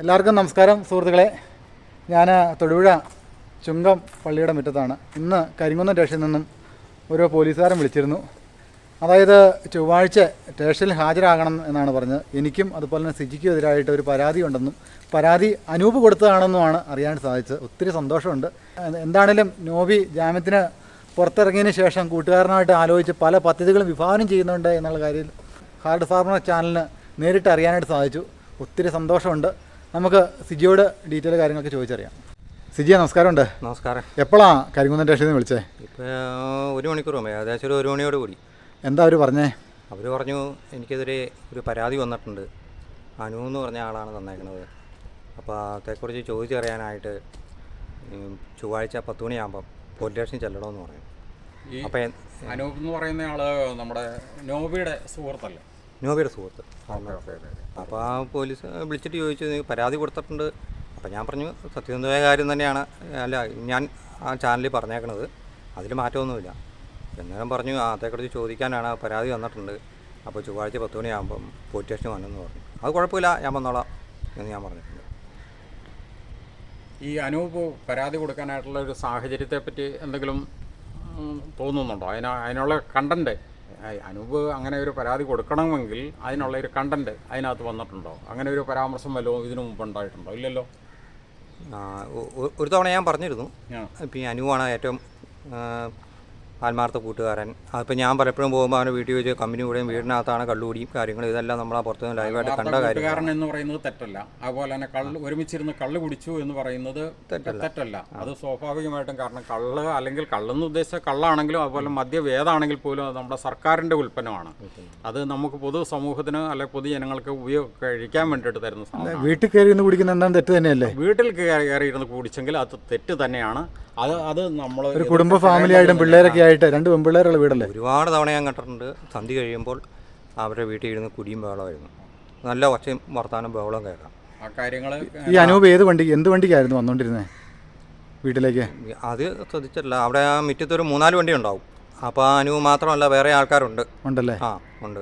എല്ലാവർക്കും നമസ്കാരം സുഹൃത്തുക്കളെ. ഞാൻ തൊടുപുഴ ചുങ്കം പള്ളിയുടെ മുറ്റത്താണ്. ഇന്ന് കരിങ്കുന്നം സ്റ്റേഷനിൽ നിന്നും ഒരു പോലീസുകാരൻ വിളിച്ചിരുന്നു. അതായത് ചൊവ്വാഴ്ച സ്റ്റേഷനിൽ ഹാജരാകണം എന്നാണ് പറഞ്ഞത്. എനിക്കും അതുപോലെ തന്നെ സിജിക്കും എതിരായിട്ട് ഒരു പരാതി ഉണ്ടെന്നും പരാതി അനൂപ് കൊടുത്തതാണെന്നുമാണ് അറിയാൻ സാധിച്ചത്. ഒത്തിരി സന്തോഷമുണ്ട്. എന്താണേലും നോബി ജാമ്യത്തിന് പുറത്തിറങ്ങിയതിന് ശേഷം കൂട്ടുകാരനായിട്ട് ആലോചിച്ച് പല പദ്ധതികളും വിഭാവനം ചെയ്യുന്നുണ്ട് എന്നുള്ള കാര്യം ഹാർഡ് ഫാർമർ ചാനലിന് നേരിട്ട് അറിയാനായിട്ട് സാധിച്ചു. ഒത്തിരി സന്തോഷമുണ്ട്. നമുക്ക് സിജിയോട് ഡീറ്റെയിൽ കാര്യങ്ങളൊക്കെ ചോദിച്ചറിയാം. സിജിയ, നമസ്കാരമുണ്ട്. നമസ്കാരം. എപ്പോഴാണ് കരിങ്കുന്നം സ്റ്റേഷനിൽ നിന്ന് വിളിച്ചേ? ഇപ്പോൾ 1 മണിക്കൂർ മുമ്പേ, ഏകദേശം ഒരു 1 മണിയോട് കൂടി. എന്താ അവർ പറഞ്ഞേ? അവർ പറഞ്ഞു എനിക്കെതിരെ ഒരു പരാതി വന്നിട്ടുണ്ട്, അനു എന്ന് പറഞ്ഞ ആളാണ് തന്നേക്കണത്. അപ്പോൾ അതേക്കുറിച്ച് ചോദിച്ചറിയാനായിട്ട് ചൊവ്വാഴ്ച 10 മണിയാകുമ്പം പോലീസ് സ്റ്റേഷനിൽ ചെല്ലണമെന്ന് പറഞ്ഞു. അപ്പോൾ അനൂപ് എന്ന് പറയുന്ന ആൾ നമ്മുടെ നോബിയുടെ സുഹൃത്തല്ലേ? നോബിയുടെ സുഹൃത്ത്. അപ്പോൾ ആ പോലീസ് വിളിച്ചിട്ട് ചോദിച്ചു, പരാതി കൊടുത്തിട്ടുണ്ട്. അപ്പോൾ ഞാൻ പറഞ്ഞു സത്യസന്ധമായ കാര്യം തന്നെയാണ്, അല്ല ഞാൻ ആ ചാനലിൽ പറഞ്ഞേക്കണത്, അതിൽ മാറ്റമൊന്നുമില്ല. എന്നാലും പറഞ്ഞു അതേക്കുറിച്ച് ചോദിക്കാനാണ്, പരാതി വന്നിട്ടുണ്ട്, അപ്പോൾ ചൊവ്വാഴ്ച 10 മണിയാകുമ്പം പോലീസ് സ്റ്റേഷനിൽ വന്നെന്ന് പറഞ്ഞു. അത് കുഴപ്പമില്ല, ഞാൻ വന്നോളാം എന്ന് ഞാൻ പറഞ്ഞിട്ടുണ്ട്. ഈ അനൂപ് പരാതി കൊടുക്കാനായിട്ടുള്ള ഒരു സാഹചര്യത്തെപ്പറ്റി എന്തെങ്കിലും തോന്നുന്നുണ്ടോ? അതിനുള്ള കണ്ടൻറ്റ്, അനൂപ് അങ്ങനെ ഒരു പരാതി കൊടുക്കണമെങ്കിൽ അതിനുള്ള ഒരു കണ്ടൻറ്റ് അതിനകത്ത് വന്നിട്ടുണ്ടോ? അങ്ങനെ ഒരു പരാമർശം വല്ലതും ഇതിനു മുമ്പ് ഉണ്ടായിട്ടുണ്ടോ? ഇല്ലല്ലോ. ഒരു തവണ ഞാൻ പറഞ്ഞിരുന്നു, ഇപ്പം ഈ അനുവാണ് ഏറ്റവും ആത്മാർത്ഥ കൂട്ടുകാരൻ. അതിപ്പോൾ ഞാൻ പലപ്പോഴും പോകുമ്പോൾ അവൻ്റെ വീട്ടിൽ വെച്ച് കമ്പനി കൂടെയും വീടിനകത്താണ് കള്ളുകൂടിയും കാര്യങ്ങൾ, ഇതെല്ലാം നമ്മൾ ആ പുറത്തുനിന്ന് ലൈവായിട്ട് കണ്ട കൂട്ടുകാരൻ എന്ന് പറയുന്നത് തെറ്റല്ല. അതുപോലെ തന്നെ ഒരുമിച്ചിരുന്ന് കള്ള് കുടിച്ചു എന്ന് പറയുന്നത് തെറ്റല്ല. അത് സ്വാഭാവികമായിട്ടും, കാരണം കള്ള് അല്ലെങ്കിൽ കള്ളെന്ന് ഉദ്ദേശിച്ച കള്ളാണെങ്കിലും അതുപോലെ മദ്യവേദാണെങ്കിൽ പോലും അത് നമ്മുടെ സർക്കാരിൻ്റെ ഉൽപ്പന്നമാണ്. അത് നമുക്ക് പൊതു സമൂഹത്തിന് അല്ലെങ്കിൽ പൊതുജനങ്ങൾക്ക് കഴിക്കാൻ വേണ്ടിയിട്ട് തരുന്ന സാധനം. വീട്ടിൽ കയറി ഇരുന്ന് കുടിക്കുന്ന തെറ്റ് തന്നെയല്ലേ? വീട്ടിൽ കയറിയിരുന്ന് കുടിച്ചെങ്കിൽ അത് തെറ്റ് തന്നെയാണ്. അത് നമ്മൾ ഒരു കുടുംബ ഫാമിലി ആയിട്ടും പിള്ളേരൊക്കെ ആയിട്ട് 2 പെൺപിള്ളേരുള്ള വീടല്ലേ? ഒരുപാട് തവണ ഞാൻ കണ്ടിട്ടുണ്ട്. സന്ധ്യ കഴിയുമ്പോൾ അവരുടെ വീട്ടിൽ ഇരുന്ന് കുടിയും ബഹളമായിരുന്നു, നല്ല ഒച്ചയും വർത്താനം ബഹളം കേൾക്കാം. ആ കാര്യങ്ങൾ. ഈ അനൂപ് എന്ത് വണ്ടിക്കായിരുന്നു വന്നുകൊണ്ടിരുന്നത് വീട്ടിലേക്ക്? അത് ശ്രദ്ധിച്ചിട്ടില്ല. അവിടെ ആ മുറ്റത്തൊരു 3-4 വണ്ടി ഉണ്ടാവും. അപ്പോൾ ആ അനു മാത്രമല്ല, വേറെ ആൾക്കാരുണ്ട്. ഉണ്ടല്ലേ? ആ ഉണ്ട്.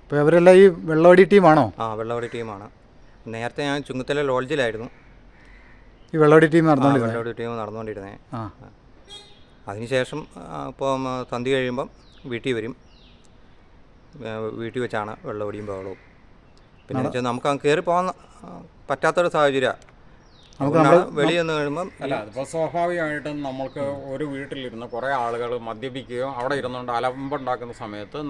അപ്പോൾ അവരെല്ലാം ഈ വെള്ളവടി ടീമാണോ? ആ, വെള്ളവടി ടീമാണ്. നേരത്തെ ഞാൻ ചുങ്കത്തിലെ ലോഡ്ജിലായിരുന്നു ഈ വെള്ളവടി ടീം നടന്നുകൊണ്ടിരുന്നത്. അതിനുശേഷം ഇപ്പോൾ സന്ധ്യ കഴിയുമ്പം വീട്ടിൽ വരും. വീട്ടിൽ വെച്ചാണ് വെള്ളവടിയും ബഹളവും. പിന്നെ വെച്ചാൽ നമുക്ക് കയറി പോകാൻ പറ്റാത്തൊരു സാഹചര്യമാണ്. വെളിയിൽ നിന്ന് കഴിയുമ്പം അല്ല, അതിപ്പോൾ സ്വാഭാവികമായിട്ടും നമ്മൾക്ക് ഒരു വീട്ടിലിരുന്ന് കുറേ ആളുകൾ മദ്യപിക്കുകയോ അവിടെ ഇരുന്നുകൊണ്ട് അലമ്പുണ്ടാക്കുന്ന സമയത്ത്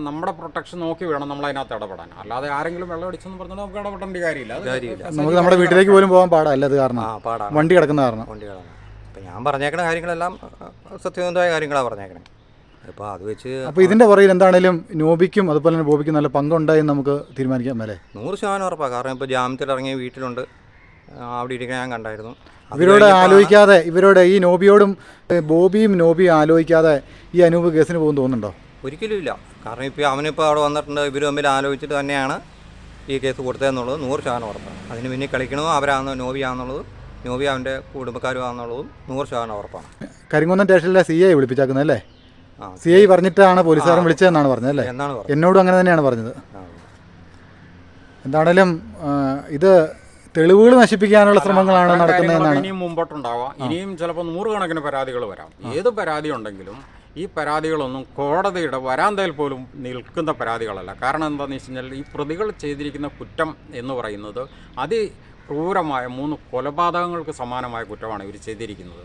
നമ്മുടെ പ്രൊട്ടക്ഷൻ നോക്കി വേണം നമ്മൾ അതിനകത്ത് ഇടപെടാൻ. അല്ലാതെ ആരെങ്കിലും വെള്ളം അടിച്ചെന്ന് പറഞ്ഞാൽ നമുക്ക് ഇടപെടേണ്ട കാര്യമില്ല. നമുക്ക് നമ്മുടെ വീട്ടിലേക്ക് പോലും പോകാൻ പാടല്ല, അത് കാരണം വണ്ടി കിടക്കുന്ന കാരണം. അപ്പം ഞാൻ പറഞ്ഞേക്കണ കാര്യങ്ങളെല്ലാം സത്യസന്ധമായ കാര്യങ്ങളാണ് പറഞ്ഞേക്കണേ. അപ്പോൾ അത് വെച്ച് അപ്പോൾ ഇതിൻ്റെ പുറകിൽ എന്താണേലും നോബിക്കും അതുപോലെ തന്നെ ബോബിക്കും നല്ല പങ്കുണ്ടായെന്ന് നമുക്ക് തീരുമാനിക്കാൻ മേലെ? 100% ഉറപ്പാണ്. കാരണം ഇപ്പോൾ ജാമ്യത്തിൽ ഇറങ്ങിയ വീട്ടിലുണ്ട്, അവിടെ ഇരിക്കാൻ ഞാൻ കണ്ടായിരുന്നു. ഇവരോട് ആലോചിക്കാതെ, ഇവരോട് ഈ നോബിയോടും ബോബിയും നോബിയും ആലോചിക്കാതെ ഈ അനൂപ് കേസിന് പോകുന്നു തോന്നുന്നുണ്ടോ? ഒരിക്കലും ഇല്ല. കാരണം ഇപ്പോൾ അവനിപ്പോൾ അവിടെ വന്നിട്ടുണ്ട്, ഇവർ തമ്മിൽ ആലോചിച്ചിട്ട് തന്നെയാണ് ഈ കേസ് കൊടുത്തതെന്നുള്ളത് 100% ഉറപ്പാണ്. അതിന് മുന്നിൽ കളിക്കണതും അവരാണെന്ന്, നോബിയാണെന്നുള്ളതും നോബി അവൻ്റെ കുടുംബക്കാരുമാണെന്നുള്ളതും 100% ഉറപ്പാണ്. കരിങ്കുന്നം സ്റ്റേഷനിലെ CI വിളിപ്പിച്ചാക്കുന്നത് അല്ലേ? CI പറഞ്ഞിട്ടാണ് പോലീസുകാരൻ വിളിച്ചതെന്നാണ് പറഞ്ഞത് അല്ലേ? എന്നോടും അങ്ങനെ തന്നെയാണ് പറഞ്ഞത്. എന്താണേലും ഇത് തെളിവുകൾ നശിപ്പിക്കാനുള്ള ശ്രമങ്ങളാണ് നടക്കുന്നതെന്നാണ്. ഇനിയും മുമ്പോട്ടുണ്ടാവാം. ഇനിയും ചിലപ്പോൾ 100 കണക്കിന് പരാതികൾ വരാം. ഏത് പരാതി ഉണ്ടെങ്കിലും ഈ പരാതികളൊന്നും കോടതിയുടെ വരാന്തയിൽ പോലും നിൽക്കുന്ന പരാതികളല്ല. കാരണം എന്താണെന്ന് വെച്ച് കഴിഞ്ഞാൽ ഈ പ്രതികൾ ചെയ്തിരിക്കുന്ന കുറ്റം എന്ന് പറയുന്നത് അതിക്രൂരമായ 3 കൊലപാതകങ്ങൾക്ക് സമാനമായ കുറ്റമാണ് ഇവർ ചെയ്തിരിക്കുന്നത്.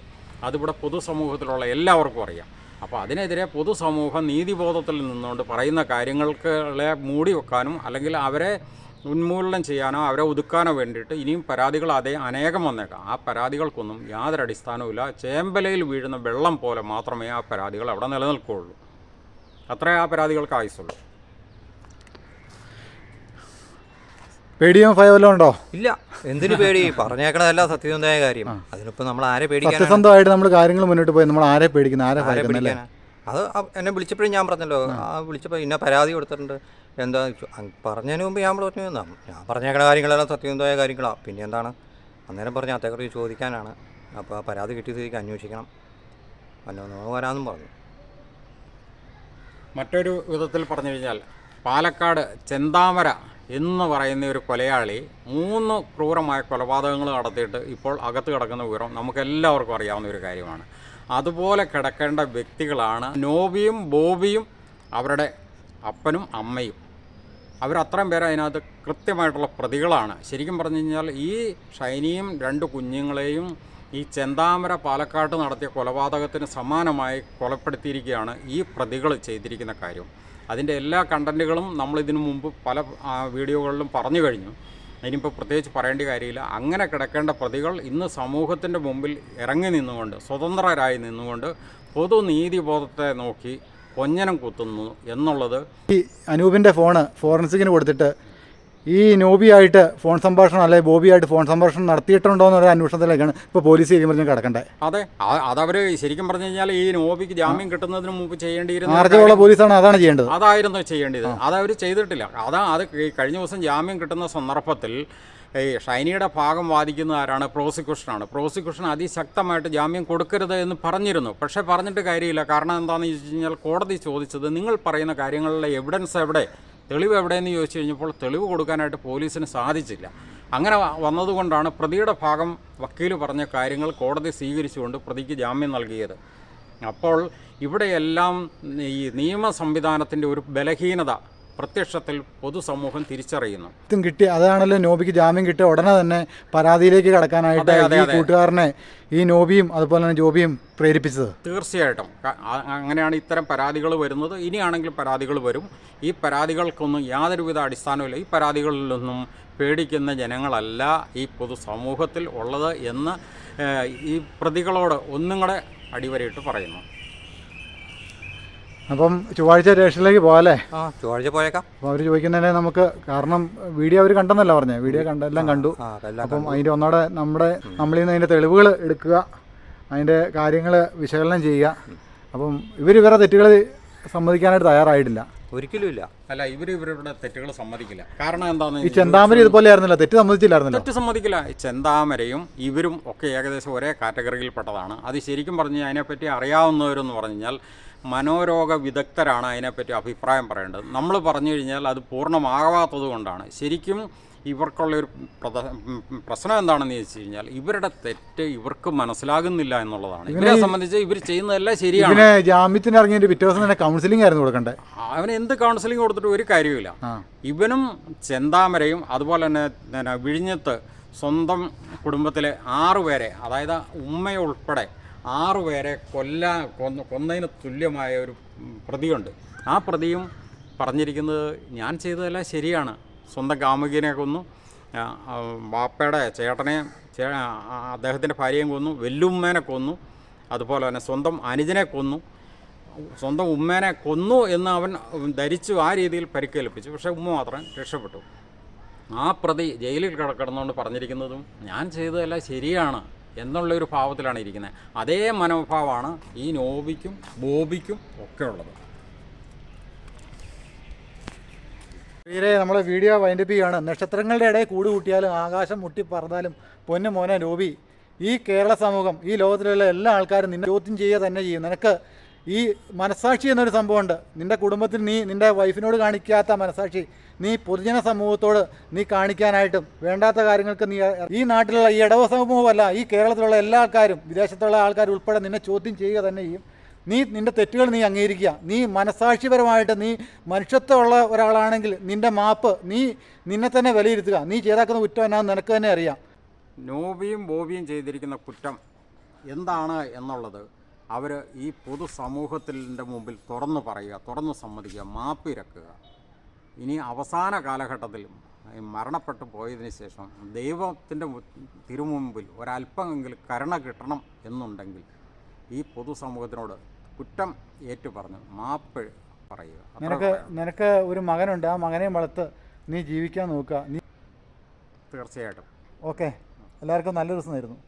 അതിവിടെ പൊതുസമൂഹത്തിലുള്ള എല്ലാവർക്കും അറിയാം. അപ്പോൾ അതിനെതിരെ പൊതുസമൂഹം നീതിബോധത്തിൽ നിന്നുകൊണ്ട് പറയുന്ന കാര്യങ്ങളെ മൂടി വെക്കാനും അല്ലെങ്കിൽ അവരെ ഉന്മൂലനം ചെയ്യാനോ അവരെ ഒതുക്കാനോ വേണ്ടിയിട്ട് ഇനിയും പരാതികൾ അനേകം വന്നേക്കാം. ആ പരാതികൾക്കൊന്നും യാതൊരു അടിസ്ഥാനവുമില്ല. ചേമ്പലയിൽ വീഴുന്ന വെള്ളം പോലെ മാത്രമേ ആ പരാതികൾ അവിടെ നിലനിൽക്കുകയുള്ളൂ. അത്രേ ആ പരാതികൾക്ക് ആയുസുള്ളൂ. പേടിയോ ഭയമല്ലോ ഉണ്ടോ? ഇല്ല. എന്തിനു പേടി? പറഞ്ഞേക്കണതല്ല സത്യസന്ധമായ കാര്യം. അതിനിപ്പോൾ നമ്മൾ ആരെ പേടിക്കാൻ? സത്യസന്ധമായിട്ട് നമ്മൾ കാര്യങ്ങൾ മുന്നോട്ട് പോയി നമ്മൾ ആരെ പേടിക്കുന്ന, ആരെ ഭയക്കുന്നല്ലേ? അത് എന്നെ വിളിച്ചപ്പോഴും ഞാൻ പറഞ്ഞല്ലോ, വിളിച്ചപ്പോൾ ഇന്ന പരാതി കൊടുത്തിട്ടുണ്ട് എന്താ പറഞ്ഞതിന് മുമ്പ് ഞാൻ പറഞ്ഞു, ഞാൻ പറഞ്ഞേക്കണ കാര്യങ്ങളെല്ലാം സത്യസന്ധമായ കാര്യങ്ങളാണ്. പിന്നെ എന്താണ് അന്നേരം പറഞ്ഞ് അതേക്കുറിച്ച് ചോദിക്കാനാണ്. അപ്പോൾ ആ പരാതി കിട്ടിയ സ്ഥിതിക്ക് അന്വേഷിക്കണം, വരാമെന്നും പറഞ്ഞു. മറ്റൊരു വിധത്തിൽ പറഞ്ഞു കഴിഞ്ഞാൽ പാലക്കാട് ചെന്താമര എന്ന് പറയുന്ന ഒരു കൊലയാളി 3 ക്രൂരമായ കൊലപാതകങ്ങൾ നടത്തിയിട്ട് ഇപ്പോൾ അകത്ത് കിടക്കുന്ന വിവരം നമുക്കെല്ലാവർക്കും അറിയാവുന്ന ഒരു കാര്യമാണ്. അതുപോലെ കിടക്കേണ്ട വ്യക്തികളാണ് നോബിയും ബോബിയും അവരുടെ അപ്പനും അമ്മയും. അവരത്രയും പേര് അതിനകത്ത് കൃത്യമായിട്ടുള്ള പ്രതികളാണ്. ശരിക്കും പറഞ്ഞു കഴിഞ്ഞാൽ ഈ ഷൈനിയും 2 കുഞ്ഞുങ്ങളെയും ഈ ചെന്താമര പാലക്കാട്ട് നടത്തിയ കൊലപാതകത്തിന് സമാനമായി കൊലപ്പെടുത്തിയിരിക്കുകയാണ് ഈ പ്രതികൾ ചെയ്തിരിക്കുന്ന കാര്യം. അതിൻ്റെ എല്ലാ കണ്ടൻറ്റുകളും നമ്മളിതിനു മുമ്പ് പല വീഡിയോകളിലും പറഞ്ഞു കഴിഞ്ഞു. ഇനിയിപ്പോൾ പ്രത്യേകിച്ച് പറയേണ്ട കാര്യമില്ല. അങ്ങനെ കിടക്കേണ്ട പ്രതികൾ ഇന്ന് സമൂഹത്തിൻ്റെ മുമ്പിൽ ഇറങ്ങി നിന്നുകൊണ്ട്, സ്വതന്ത്രരായി നിന്നുകൊണ്ട് പൊതുനീതിബോധത്തെ നോക്കി കൊഞ്ഞനം കുത്തുന്നു എന്നുള്ളത്. ഈ അനൂപിൻ്റെ ഫോണ് ഫോറൻസിക്കിന് കൊടുത്തിട്ട് ഈ നോബിയായിട്ട് ഫോൺ സംഭാഷണം അല്ലെങ്കിൽ ബോബിയായിട്ട് ഫോൺ സംഭാഷണം നടത്തിയിട്ടുണ്ടോ എന്നൊരു അന്വേഷണത്തിലേക്കാണ് ഇപ്പോൾ പോലീസ് ശരിക്കും പറഞ്ഞാൽ കിടക്കണ്ടേ. അതെ, അതവർ ശരിക്കും പറഞ്ഞു കഴിഞ്ഞാൽ ഈ നോബിക്ക് ജാമ്യം കിട്ടുന്നതിന് മുമ്പ് ചെയ്യേണ്ടിയിരുന്ന ആർജവമുള്ള പോലീസാണ് അതാണ് ചെയ്യേണ്ടത്. അതായിരുന്നു ചെയ്യേണ്ടത്. അതവർ ചെയ്തിട്ടില്ല. അത് കഴിഞ്ഞ ദിവസം ജാമ്യം കിട്ടുന്ന സന്ദർഭത്തിൽ ഈ ഷൈനിയുടെ ഭാഗം വാദിക്കുന്ന ആരാണ്? പ്രോസിക്യൂഷനാണ്. പ്രോസിക്യൂഷൻ അതിശക്തമായിട്ട് ജാമ്യം കൊടുക്കരുത് എന്ന് പറഞ്ഞിരുന്നു. പക്ഷേ പറഞ്ഞിട്ട് കാര്യമില്ല. കാരണം എന്താണെന്ന് ചോദിച്ചു കഴിഞ്ഞാൽ കോടതി ചോദിച്ചത് നിങ്ങൾ പറയുന്ന കാര്യങ്ങളിലെ എവിഡൻസ് എവിടെ, തെളിവ് എവിടെയെന്ന് ചോദിച്ചു കഴിഞ്ഞപ്പോൾ തെളിവ് കൊടുക്കാനായിട്ട് പോലീസിന് സാധിച്ചില്ല. അങ്ങനെ വന്നതുകൊണ്ടാണ് പ്രതിയുടെ ഭാഗം വക്കീൽ പറഞ്ഞ കാര്യങ്ങൾ കോടതി സ്വീകരിച്ചുകൊണ്ട് പ്രതിക്ക് ജാമ്യം നൽകിയത്. അപ്പോൾ ഇവിടെയെല്ലാം ഈ നിയമ സംവിധാനത്തിൻ്റെ ഒരു ബലഹീനത പ്രത്യക്ഷത്തിൽ പൊതുസമൂഹം തിരിച്ചറിയുന്നു. കിട്ടി അതാണല്ലോ നോബിക്ക് ജാമ്യം കിട്ടിയ ഉടനെ തന്നെ പരാതിയിലേക്ക് കടക്കാനായിട്ട് ഈ കൂട്ടുകാരനെ ഈ നോബിയും അതുപോലെ തന്നെ ജോബിയും പ്രേരിപ്പിച്ചത്. തീർച്ചയായിട്ടും അങ്ങനെയാണ് ഇത്തരം പരാതികൾ വരുന്നത്. ഇനിയാണെങ്കിൽ പരാതികൾ വരും. ഈ പരാതികൾക്കൊന്നും യാതൊരുവിധ അടിസ്ഥാനമില്ല. ഈ പരാതികളിലൊന്നും പേടിക്കുന്ന ജനങ്ങളല്ല ഈ പൊതുസമൂഹത്തിൽ ഉള്ളത് എന്ന് ഈ പ്രതികളോട് ഒന്നും കൂടെ അടിവരയിട്ട് പറയുന്നു. അപ്പം ചൊവ്വാഴ്ച സ്റ്റേഷനിലേക്ക് പോകാല്ലേ? ചൊവ്വാഴ്ച പോയേക്കാം. അപ്പോൾ അവർ ചോദിക്കുന്നതിനെ നമുക്ക്, കാരണം വീഡിയോ അവർ കണ്ടെന്നല്ല പറഞ്ഞത്, വീഡിയോ എല്ലാം കണ്ടു. അപ്പം അതിൻ്റെ ഒന്നോടെ നമ്മളിൽ നിന്ന് അതിൻ്റെ തെളിവുകൾ എടുക്കുക, അതിൻ്റെ കാര്യങ്ങൾ വിശകലനം ചെയ്യുക. അപ്പം ഇവരെ തെറ്റുകൾ സമ്മതിക്കാനായിട്ട് തയ്യാറായിട്ടില്ല. ഒരിക്കലും ഇല്ല. അല്ല, ഇവരുടെ തെറ്റുകൾ സമ്മതിക്കില്ല. കാരണം എന്താണെന്ന്, ഈ ചെന്താമര ഇതുപോലെ ആയിരുന്നില്ല, തെറ്റ് സമ്മതിച്ചില്ലായിരുന്നല്ലോ. തെറ്റ് സമ്മതിക്കില്ല. ചെന്താമരയും ഇവരും ഒക്കെ ഏകദേശം ഒരേ കാറ്റഗറിയിൽപ്പെട്ടതാണ്. അത് ശരിക്കും പറഞ്ഞ് അതിനെപ്പറ്റി അറിയാവുന്നവരെന്ന് പറഞ്ഞു കഴിഞ്ഞാൽ മനോരോഗ വിദഗ്ധരാണ് അതിനെപ്പറ്റി അഭിപ്രായം പറയേണ്ടത്. നമ്മൾ പറഞ്ഞു കഴിഞ്ഞാൽ അത് പൂർണ്ണമാകാത്തത് കൊണ്ടാണ്. ശരിക്കും ഇവർക്കുള്ളൊരു പ്രശ്നം എന്താണെന്ന് ചോദിച്ചു കഴിഞ്ഞാൽ ഇവരുടെ തെറ്റ് ഇവർക്ക് മനസ്സിലാകുന്നില്ല എന്നുള്ളതാണ്. ഇവരെ സംബന്ധിച്ച് ഇവർ ചെയ്യുന്നതെല്ലാം ശരിയാണ്. ജാമ്യത്തിന് ഇറങ്ങിയ പിറ്റേ ദിവസം തന്നെ കൗൺസിലിംഗ് ആയിരുന്നു കൊടുക്കണ്ടേ. അവന് എന്ത് കൗൺസിലിംഗ് കൊടുത്തിട്ട് ഒരു കാര്യമില്ല. ഇവനും ചെന്താമരയും അതുപോലെ തന്നെ വിഴിഞ്ഞത്ത് സ്വന്തം കുടുംബത്തിലെ 6 പേരെ, അതായത് ഉമ്മയുൾപ്പെടെ 6 പേരെ കൊന്നതിന് തുല്യമായ ഒരു പ്രതിയുണ്ട്. ആ പ്രതിയും പറഞ്ഞിരിക്കുന്നത് ഞാൻ ചെയ്തതെല്ലാം ശരിയാണ്. സ്വന്തം കാമുകിനെ കൊന്നു, ബാപ്പയുടെ ചേട്ടനെ, അദ്ദേഹത്തിൻ്റെ ഭാര്യയും കൊന്നു, വെല്ലുമ്മേനെ കൊന്നു, അതുപോലെ തന്നെ സ്വന്തം അനുജനെ കൊന്നു, സ്വന്തം ഉമ്മേനെ കൊന്നു എന്ന് അവൻ ധരിച്ചു. ആ രീതിയിൽ പരിക്കേൽപ്പിച്ചു. പക്ഷേ ഉമ്മ മാത്രം രക്ഷപ്പെട്ടു. ആ പ്രതി ജയിലിൽ കിടന്നുകൊണ്ട് പറഞ്ഞിരിക്കുന്നതും ഞാൻ ചെയ്തതെല്ലാം ശരിയാണ് എന്നുള്ളൊരു ഭാവത്തിലാണ് ഇരിക്കുന്നത്. അതേ മനോഭാവമാണ് ഈ നോബിക്കും ബോബിക്കും ഒക്കെ ഉള്ളത്. നമ്മളെ വീഡിയോ വൈൻഡപ്പ് ചെയ്യുകയാണ്. നക്ഷത്രങ്ങളുടെ ഇടയിൽ കൂട് കൂട്ടിയാലും ആകാശം മുട്ടി പറന്നാലും പൊന്നു മോനെ നോബി, ഈ കേരള സമൂഹം, ഈ ലോകത്തിലുള്ള എല്ലാ ആൾക്കാരും നിന്നെ ചോദ്യം ചെയ്യുക തന്നെ ചെയ്യും. നിനക്ക് ഈ മനസ്സാക്ഷി എന്നൊരു സംഭവമുണ്ട്. നിൻ്റെ കുടുംബത്തിൽ നീ നിൻ്റെ വൈഫിനോട് കാണിക്കാത്ത മനസ്സാക്ഷി നീ പൊതുജന സമൂഹത്തോട് നീ കാണിക്കാനായിട്ടും വേണ്ടാത്ത കാര്യങ്ങൾക്ക് നീ ഈ നാട്ടിലുള്ള ഈ ഇടവ സമൂഹമല്ല, ഈ കേരളത്തിലുള്ള എല്ലാ ആൾക്കാരും, വിദേശത്തുള്ള ആൾക്കാർ ഉൾപ്പെടെ നിന്നെ ചോദ്യം ചെയ്യുക തന്നെ ചെയ്യും. നീ നിൻ്റെ തെറ്റുകൾ നീ അംഗീകരിക്കുക. നീ മനസ്സാക്ഷിപരമായിട്ട് നീ മനുഷ്യത്വമുള്ള ഒരാളാണെങ്കിൽ നിൻ്റെ മാപ്പ് നിന്നെ തന്നെ വിലയിരുത്തുക. നീ ചെയ്താക്കുന്ന കുറ്റം എന്നാന്ന് നിനക്ക് തന്നെ അറിയാം. നോബിയും ബോബിയും ചെയ്തിരിക്കുന്ന കുറ്റം എന്താണ് എന്നുള്ളത് അവർ ഈ പൊതുസമൂഹത്തിൻ്റെ മുമ്പിൽ തുറന്നു പറയുക, തുറന്നു സമ്മതിക്കുക, മാപ്പിരക്കുക. ഇനി അവസാന കാലഘട്ടത്തിൽ മരണപ്പെട്ടു പോയതിന് ശേഷം ദൈവത്തിൻ്റെ തിരുമുമ്പിൽ ഒരല്പമെങ്കിലും കരുണ കിട്ടണം എന്നുണ്ടെങ്കിൽ ഈ പൊതുസമൂഹത്തിനോട് കുറ്റം ഏറ്റു പറഞ്ഞ് മാപ്പ് പറയുക. നിനക്ക് ഒരു മകനുണ്ട്, ആ മകനെ വളർത്ത് നീ ജീവിക്കാൻ നോക്കുക. തീർച്ചയായിട്ടും. ഓക്കെ, എല്ലാവർക്കും നല്ലൊരു ദിവസം ആയിരുന്നു.